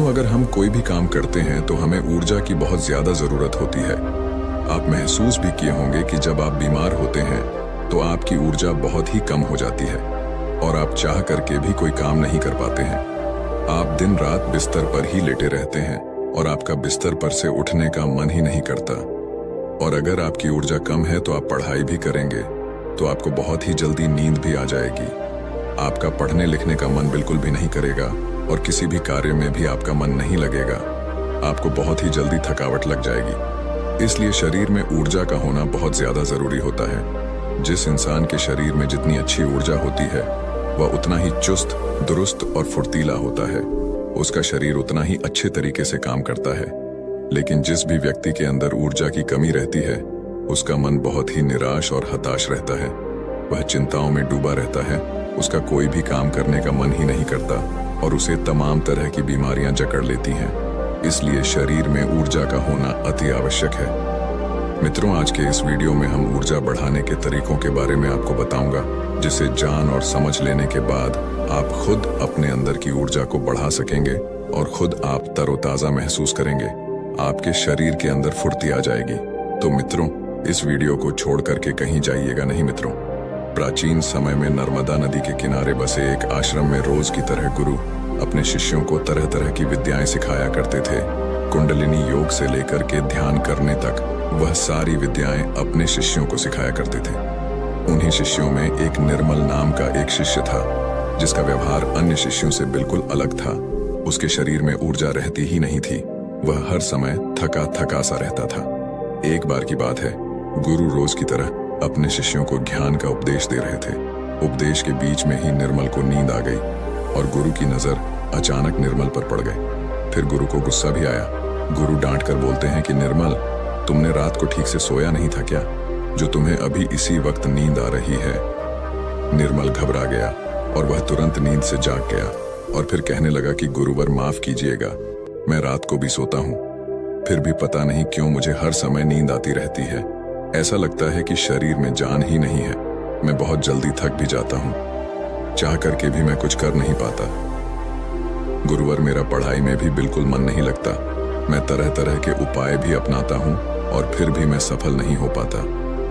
अगर हम कोई भी काम करते हैं तो हमें ऊर्जा की बहुत ज्यादा जरूरत होती है। आप महसूस भी किए होंगे कि जब आप बीमार होते हैं तो आपकी ऊर्जा बहुत ही कम हो जाती है और आप चाह करके भी कोई काम नहीं कर पाते हैं। आप दिन रात बिस्तर पर ही लेटे रहते हैं और आपका बिस्तर पर से उठने का मन ही नहीं करता। और अगर आपकी ऊर्जा कम है तो आप पढ़ाई भी करेंगे तो आपको बहुत ही जल्दी नींद भी आ जाएगी। आपका पढ़ने लिखने का मन बिल्कुल भी नहीं करेगा और किसी भी कार्य में भी आपका मन नहीं लगेगा। आपको बहुत ही जल्दी थकावट लग जाएगी। इसलिए शरीर में ऊर्जा का होना बहुत ज्यादा जरूरी होता है। जिस इंसान के शरीर में जितनी अच्छी ऊर्जा होती है वह उतना ही चुस्त, दुरुस्त और फुर्तीला होता है। उसका शरीर उतना ही अच्छे तरीके से काम करता है। लेकिन जिस भी व्यक्ति के अंदर ऊर्जा की कमी रहती है उसका मन बहुत ही निराश और हताश रहता है। वह चिंताओं में डूबा रहता है। उसका कोई भी काम करने का मन ही नहीं करता और उसे तमाम तरह की बीमारियां जकड़ लेती हैं। इसलिए शरीर में ऊर्जा का होना अति आवश्यक है। मित्रों, आज के इस वीडियो में हम ऊर्जा बढ़ाने के तरीकों के बारे में आपको बताऊंगा, जिसे जान और समझ लेने के बाद आप खुद अपने अंदर की ऊर्जा को बढ़ा सकेंगे और खुद आप तरोताजा महसूस करेंगे। आपके शरीर के अंदर फुर्ती आ जाएगी। तो मित्रों, इस वीडियो को छोड़ करके कहीं जाइएगा नहीं। मित्रों, प्राचीन समय में नर्मदा नदी के किनारे बसे एक आश्रम में रोज की तरह गुरु अपने शिष्यों को तरह तरह की विद्याएं सिखाया करते थे। कुंडलिनी योग से लेकर के ध्यान करने तक वह सारी विद्याएं अपने शिष्यों को सिखाया करते थे। उन्हीं शिष्यों में एक निर्मल नाम का एक शिष्य था जिसका व्यवहार अन्य शिष्यों से बिल्कुल अलग था। उसके शरीर में ऊर्जा रहती ही नहीं थी। वह हर समय थका थका सा रहता था। एक बार की बात है, गुरु रोज की तरह अपने शिष्यों को ज्ञान का उपदेश दे रहे थे। उपदेश के बीच में ही निर्मल को नींद आ गई और गुरु की नजर अचानक निर्मल पर पड़ गई। फिर गुरु को गुस्सा भी आया। गुरु डांट कर बोलते हैं कि निर्मल, तुमने रात को ठीक से सोया नहीं था क्या, जो तुम्हें अभी इसी वक्त नींद आ रही है। निर्मल घबरा गया और वह तुरंत नींद से जाग गया और फिर कहने लगा कि गुरुवर माफ कीजिएगा, मैं रात को भी सोता हूँ, फिर भी पता नहीं क्यों मुझे हर समय नींद आती रहती है। ऐसा लगता है कि शरीर में जान ही नहीं है। मैं बहुत जल्दी थक भी जाता हूँ। चाह करके भी मैं कुछ कर नहीं पाता। गुरुवर, मेरा पढ़ाई में भी बिल्कुल मन नहीं लगता। मैं तरह तरह के उपाय भी अपनाता हूँ और फिर भी मैं सफल नहीं हो पाता।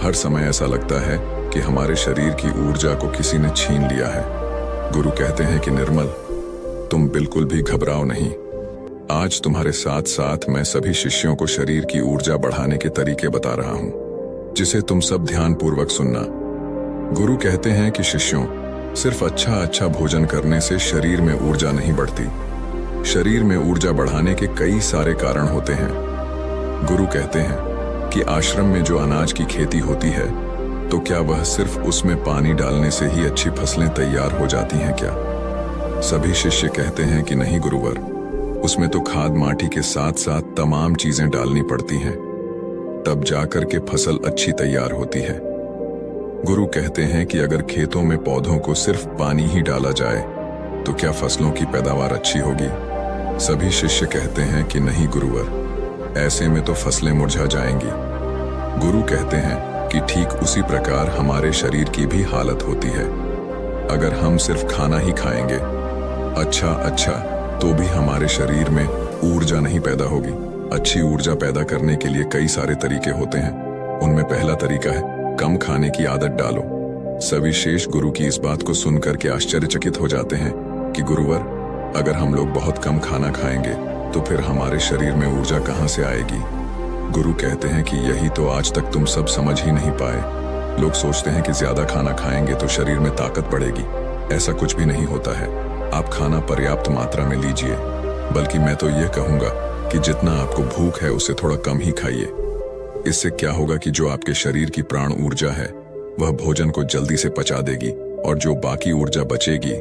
हर समय ऐसा लगता है कि हमारे शरीर की ऊर्जा को किसी ने छीन लिया है। गुरु कहते हैं कि निर्मल, तुम बिल्कुल भी घबराओ नहीं। आज तुम्हारे साथ साथ मैं सभी शिष्यों को शरीर की ऊर्जा बढ़ाने के तरीके बता रहा हूँ, जिसे तुम सब ध्यान पूर्वक सुनना। गुरु कहते हैं कि शिष्यों, सिर्फ अच्छा भोजन करने से शरीर में ऊर्जा नहीं बढ़ती। शरीर में ऊर्जा बढ़ाने के कई सारे कारण होते हैं। गुरु कहते हैं कि आश्रम में जो अनाज की खेती होती है तो क्या वह सिर्फ उसमें पानी डालने से ही अच्छी फसलें तैयार हो जाती हैं क्या? सभी शिष्य कहते हैं कि नहीं गुरुवर, उसमें तो खाद माटी के साथ साथ तमाम चीजें डालनी पड़ती हैं, तब जाकर के फसल अच्छी तैयार होती है। गुरु कहते हैं कि अगर खेतों में पौधों को सिर्फ पानी ही डाला जाए तो क्या फसलों की पैदावार अच्छी होगी? सभी शिष्य कहते हैं कि नहीं गुरुवर, ऐसे में तो फसलें मुरझा जाएंगी। गुरु कहते हैं कि ठीक उसी प्रकार हमारे शरीर की भी हालत होती है। अगर हम सिर्फ खाना ही खाएंगे अच्छा तो भी हमारे शरीर में ऊर्जा नहीं पैदा होगी। अच्छी ऊर्जा पैदा करने के लिए कई सारे तरीके होते हैं। उनमें पहला तरीका है कम खाने की आदत डालो। सभी शेष गुरु की इस बात को सुनकर के आश्चर्यचकित हो जाते हैं कि गुरुवर, अगर हम लोग बहुत कम खाना खाएंगे तो फिर हमारे शरीर में ऊर्जा कहाँ से आएगी? गुरु कहते हैं कि यही तो आज तक तुम सब समझ ही नहीं पाए। लोग सोचते हैं कि ज्यादा खाना खाएंगे तो शरीर में ताकत बढ़ेगी। ऐसा कुछ भी नहीं होता है। आप खाना पर्याप्त मात्रा में लीजिए, बल्कि मैं तो यह कहूंगा कि जितना आपको भूख है उससे थोड़ा कम ही खाइए। इससे क्या होगा कि जो आपके शरीर की प्राण ऊर्जा है वह भोजन को जल्दी से पचा देगी और जो बाकी ऊर्जा बचेगी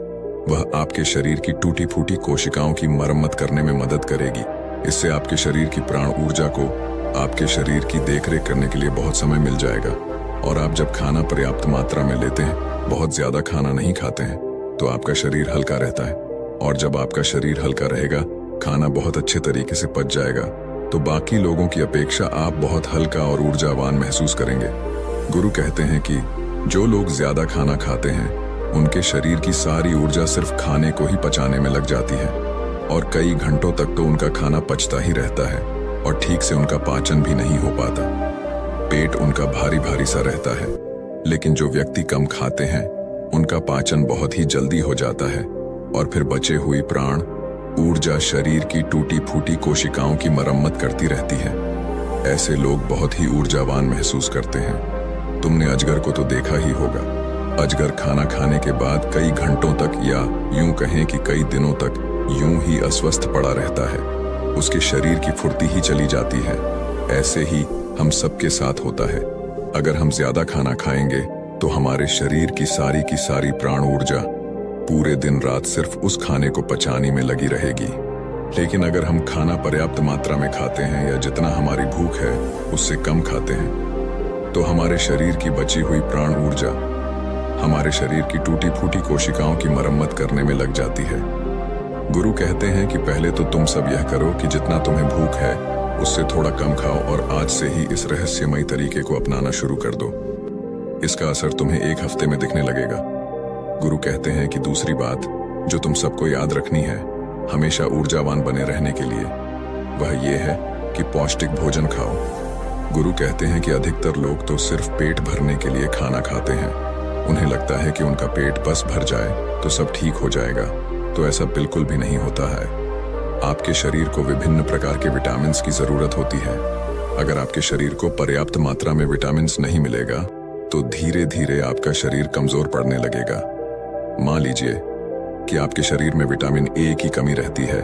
वह आपके शरीर की टूटी फूटी कोशिकाओं की मरम्मत करने में मदद करेगी। इससे आपके शरीर की प्राण ऊर्जा को आपके शरीर की देखरेख करने के लिए बहुत समय मिल जाएगा। और आप जब खाना पर्याप्त मात्रा में लेते हैं, बहुत ज्यादा खाना नहीं खाते हैं, तो आपका शरीर हल्का रहता है। और जब आपका शरीर हल्का रहेगा, खाना बहुत अच्छे तरीके से पच जाएगा, तो बाकी लोगों की अपेक्षा आप बहुत हल्का और ऊर्जावान महसूस करेंगे। गुरु कहते हैं कि जो लोग ज्यादा खाना खाते हैं उनके शरीर की सारी ऊर्जा सिर्फ खाने को ही पचाने में लग जाती है। और कई घंटों तक तो उनका खाना पचता ही रहता है और ठीक से उनका पाचन भी नहीं हो पाता। पेट उनका भारी भारी सा रहता है। लेकिन जो व्यक्ति कम खाते हैं उनका पाचन बहुत ही जल्दी हो जाता है और फिर बचे हुई प्राण ऊर्जा शरीर की टूटी फूटी कोशिकाओं की मरम्मत करती रहती है। ऐसे लोग बहुत ही ऊर्जावान महसूस करते हैं। तुमने अजगर को तो देखा ही होगा। अजगर खाना खाने के बाद कई घंटों तक या यूं कहें कि कई दिनों तक यूं ही अस्वस्थ पड़ा रहता है। उसके शरीर की फुर्ती ही चली जाती है। ऐसे ही हम सबके साथ होता है। अगर हम ज्यादा खाना खाएंगे तो हमारे शरीर की सारी प्राण ऊर्जा पूरे दिन रात सिर्फ उस खाने को पचाने में लगी रहेगी। लेकिन अगर हम खाना पर्याप्त मात्रा में खाते हैं या जितना हमारी भूख है उससे कम खाते हैं तो हमारे शरीर की बची हुई प्राण ऊर्जा हमारे शरीर की टूटी फूटी कोशिकाओं की मरम्मत करने में लग जाती है। गुरु कहते हैं कि पहले तो तुम सब यह करो कि जितना तुम्हें भूख है उससे थोड़ा कम खाओ और आज से ही इस रहस्यमयी तरीके को अपनाना शुरू कर दो। इसका असर तुम्हें 1 हफ्ते में दिखने लगेगा। गुरु कहते हैं कि दूसरी बात जो तुम सबको याद रखनी है हमेशा ऊर्जावान बने रहने के लिए वह ये है कि पौष्टिक भोजन खाओ। गुरु कहते हैं कि अधिकतर लोग तो सिर्फ पेट भरने के लिए खाना खाते हैं। उन्हें लगता है कि उनका पेट बस भर जाए तो सब ठीक हो जाएगा, तो ऐसा बिल्कुल भी नहीं होता है। आपके शरीर को विभिन्न प्रकार के विटामिन्स की जरूरत होती है। अगर आपके शरीर को पर्याप्त मात्रा में विटामिन्स नहीं मिलेगा तो धीरे धीरे आपका शरीर कमजोर पड़ने लगेगा। मान लीजिए कि आपके शरीर में विटामिन ए की कमी रहती है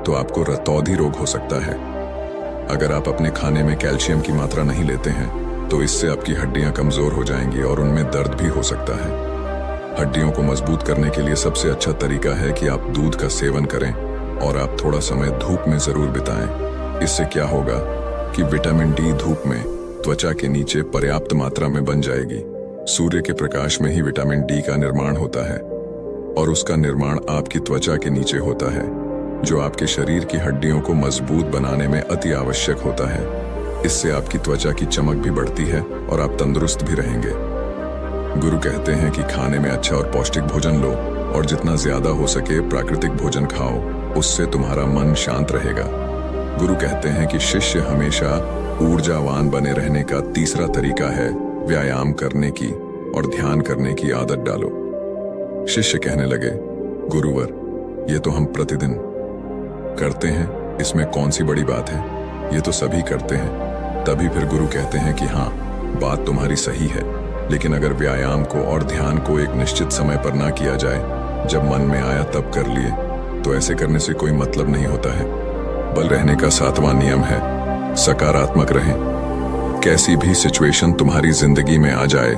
तो आपको रतौंधी रोग हो सकता है। अगर आप अपने खाने में कैल्शियम की मात्रा नहीं लेते हैं तो इससे आपकी हड्डियां कमजोर हो जाएंगी और उनमें दर्द भी हो सकता है। हड्डियों को मजबूत करने के लिए सबसे अच्छा तरीका है कि आप दूध का सेवन करें और आप थोड़ा समय धूप में जरूर बिताएं। इससे क्या होगा कि विटामिन डी धूप में त्वचा के नीचे पर्याप्त मात्रा में बन जाएगी। सूर्य के प्रकाश में ही विटामिन डी का निर्माण होता है और उसका निर्माण आपकी त्वचा के नीचे होता है, जो आपके शरीर की हड्डियों को मजबूत बनाने में अति आवश्यक होता है। इससे आपकी त्वचा की चमक भी बढ़ती है और आप तंदुरुस्त भी रहेंगे। गुरु कहते हैं कि खाने में अच्छा और पौष्टिक भोजन लो और जितना ज्यादा हो सके प्राकृतिक भोजन खाओ, उससे तुम्हारा मन शांत रहेगा। गुरु कहते हैं कि शिष्य हमेशा ऊर्जावान बने रहने का तीसरा तरीका है व्यायाम करने की और ध्यान करने की आदत डालो। शिष्य कहने लगे, गुरुवर, ये तो हम प्रतिदिन करते हैं, इसमें कौन सी बड़ी बात है, ये तो सभी करते हैं। तभी फिर गुरु कहते हैं कि हाँ, बात तुम्हारी सही है, लेकिन अगर व्यायाम को और ध्यान को एक निश्चित समय पर ना किया जाए, जब मन में आया तब कर लिए, तो ऐसे करने से कोई मतलब नहीं होता है। बल रहने का 7वां नियम है सकारात्मक रहें। कैसी भी सिचुएशन तुम्हारी जिंदगी में आ जाए,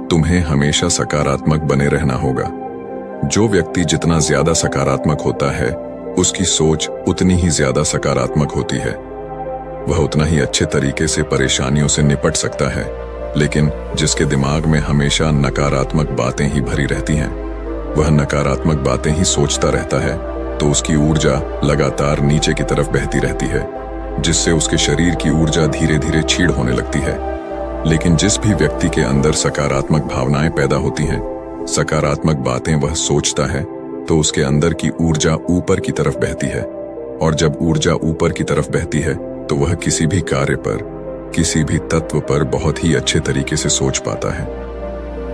तुम्हें हमेशा सकारात्मक बने रहना होगा। जो व्यक्ति जितना ज्यादा सकारात्मक होता है उसकी सोच उतनी ही ज्यादा सकारात्मक होती है। वह उतना ही अच्छे तरीके से परेशानियों से निपट सकता है। लेकिन जिसके दिमाग में हमेशा नकारात्मक बातें ही भरी रहती हैं, वह नकारात्मक बातें ही सोचता रहता है, तो उसकी ऊर्जा लगातार नीचे की तरफ बहती रहती है, जिससे उसके शरीर की ऊर्जा धीरे धीरे क्षीण होने लगती है। लेकिन जिस भी व्यक्ति के अंदर सकारात्मक भावनाएं पैदा होती हैं, सकारात्मक बातें वह सोचता है, तो उसके अंदर की ऊर्जा ऊपर की तरफ बहती है। और जब ऊर्जा ऊपर की तरफ बहती है तो वह किसी भी कार्य पर, किसी भी तत्व पर बहुत ही अच्छे तरीके से सोच पाता है।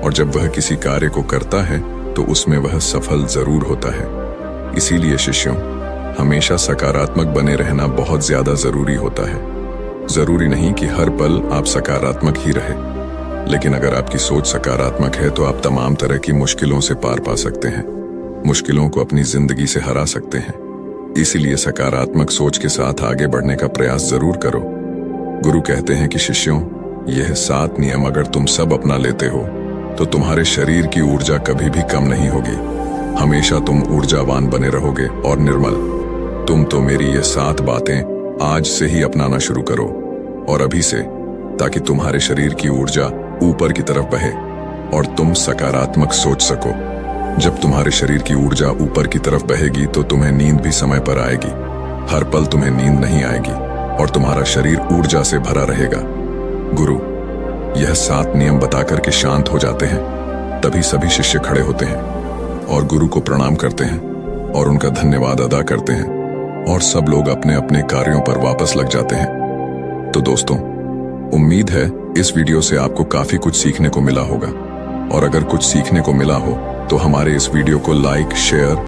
और जब वह किसी कार्य को करता है तो उसमें वह सफल जरूर होता है। इसीलिए शिष्यों, हमेशा सकारात्मक बने रहना बहुत ज्यादा जरूरी होता है। जरूरी नहीं कि हर पल आप सकारात्मक ही रहे, लेकिन अगर आपकी सोच सकारात्मक है तो आप तमाम तरह की मुश्किलों से पार पा सकते हैं, मुश्किलों को अपनी जिंदगी से हरा सकते हैं। इसीलिए सकारात्मक सोच के साथ आगे बढ़ने का प्रयास जरूर करो। गुरु कहते हैं कि शिष्यों, यह 7 नियम अगर तुम सब अपना लेते हो तो तुम्हारे शरीर की ऊर्जा कभी भी कम नहीं होगी। हमेशा तुम ऊर्जावान बने रहोगे और निर्मल। तुम तो मेरी ये 7 बातें आज से ही अपनाना शुरू करो, और अभी से, ताकि तुम्हारे शरीर की ऊर्जा ऊपर की तरफ बहे और तुम सकारात्मक सोच सको। जब तुम्हारे शरीर की ऊर्जा ऊपर की तरफ बहेगी तो तुम्हें नींद भी समय पर आएगी। हर पल तुम्हें नींद नहीं आएगी और तुम्हारा शरीर ऊर्जा से भरा रहेगा। गुरु यह 7 नियम बताकर के शांत हो जाते हैं। तभी सभी शिष्य खड़े होते हैं और गुरु को प्रणाम करते हैं और उनका धन्यवाद अदा करते हैं। और सब लोग अपने अपने कार्यों पर वापस लग जाते हैं। तो दोस्तों, उम्मीद है इस वीडियो से आपको काफी कुछ सीखने को मिला होगा, और अगर कुछ सीखने को मिला हो तो हमारे इस वीडियो को लाइक, शेयर